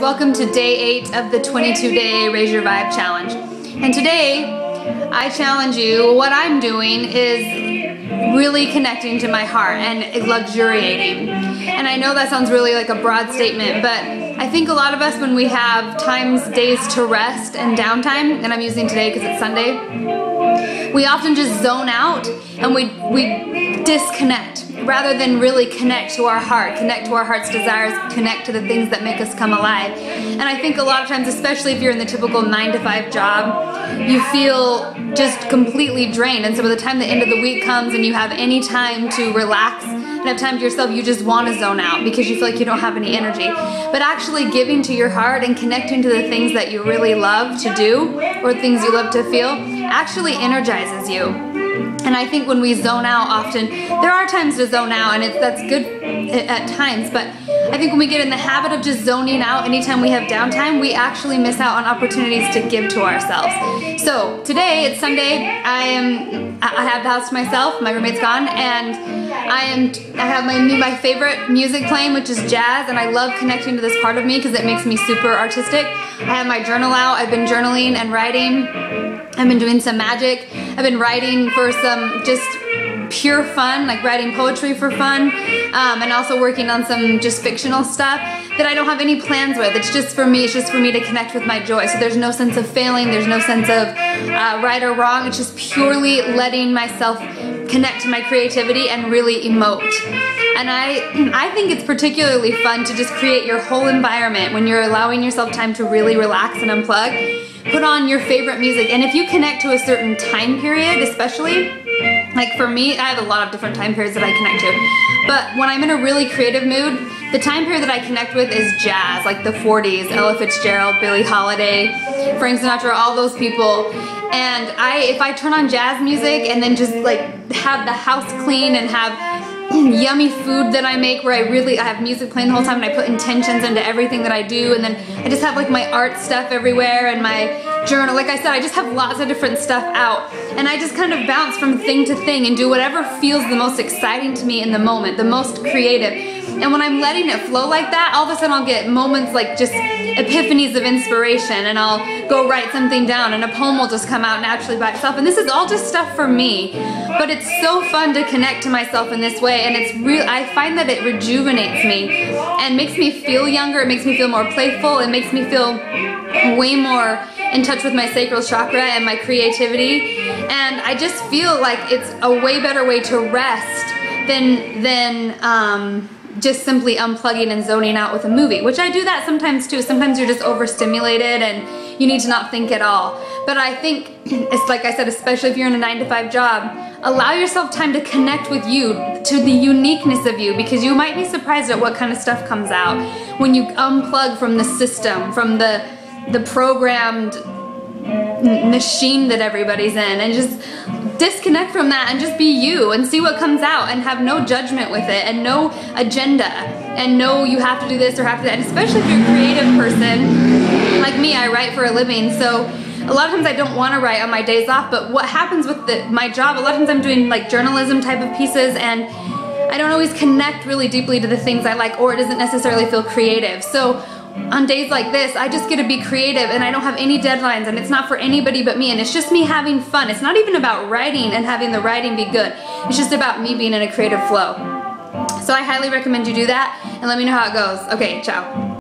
welcome to day 8 of the 22-day Raise Your Vibe challenge. And today, I challenge you, what I'm doing is really connecting to my heart and luxuriating. And I know that sounds really like a broad statement, but I think a lot of us, when we have days to rest and downtime, and I'm using today because it's Sunday, we often just zone out and we disconnect rather than really connect to our heart, connect to our heart's desires, connect to the things that make us come alive. And I think a lot of times, especially if you're in the typical 9-to-5 job, you feel just completely drained. And so by the time the end of the week comes and you have any time to relax and have time to yourself, you just want to zone out because you feel like you don't have any energy. But actually giving to your heart and connecting to the things that you really love to do or things you love to feel actually energizes you. And I think when we zone out often, there are times to zone out and that's good at times, but I think when we get in the habit of just zoning out anytime we have downtime, we actually miss out on opportunities to give to ourselves. So today, it's Sunday, I have the house to myself, my roommate's gone, and I have my favorite music playing, which is jazz, and I love connecting to this part of me because it makes me super artistic. I have my journal out, I've been journaling and writing. I've been doing some magic. I've been writing for some just pure fun, like writing poetry for fun, and also working on some just fictional stuff that I don't have any plans with. It's just for me to connect with my joy. So there's no sense of failing, there's no sense of right or wrong. It's just purely letting myself connect to my creativity and really emote. And I think it's particularly fun to just create your whole environment when you're allowing yourself time to really relax and unplug. Put on your favorite music, and if you connect to a certain time period, especially, like for me, I have a lot of different time periods that I connect to, but when I'm in a really creative mood, the time period that I connect with is jazz, like the 40s, Ella Fitzgerald, Billie Holiday, Frank Sinatra, all those people. And if I turn on jazz music and then just like have the house clean and have yummy food that I make where I have music playing the whole time and I put intentions into everything that I do, and then I just have like my art stuff everywhere and my journal. Like I said, I just have lots of different stuff out, and I just kind of bounce from thing to thing and do whatever feels the most exciting to me in the moment, the most creative. And when I'm letting it flow like that, all of a sudden I'll get moments like just epiphanies of inspiration, and I'll go write something down and a poem will just come out naturally by itself. And this is all just stuff for me, but it's so fun to connect to myself in this way, and I find that it rejuvenates me and makes me feel younger. It makes me feel more playful. It makes me feel way more in touch with my sacral chakra and my creativity, and I just feel like it's a way better way to rest than just simply unplugging and zoning out with a movie, which I do that sometimes too. Sometimes you're just overstimulated and you need to not think at all. But I think it's like I said, especially if you're in a 9-to-5 job, allow yourself time to connect with you, to the uniqueness of you, because you might be surprised at what kind of stuff comes out when you unplug from the system, from the programmed machine that everybody's in, and just disconnect from that and just be you and see what comes out and have no judgment with it and no agenda and no you have to do this or have to do that. And especially if you're a creative person like me, I write for a living, so a lot of times I don't want to write on my days off, but what happens with my job, a lot of times I'm doing like journalism type of pieces, and I don't always connect really deeply to the things I like, or it doesn't necessarily feel creative. So on days like this, I just get to be creative, and I don't have any deadlines, and it's not for anybody but me, and it's just me having fun. It's not even about writing and having the writing be good. It's just about me being in a creative flow. So I highly recommend you do that, and let me know how it goes. Okay, ciao.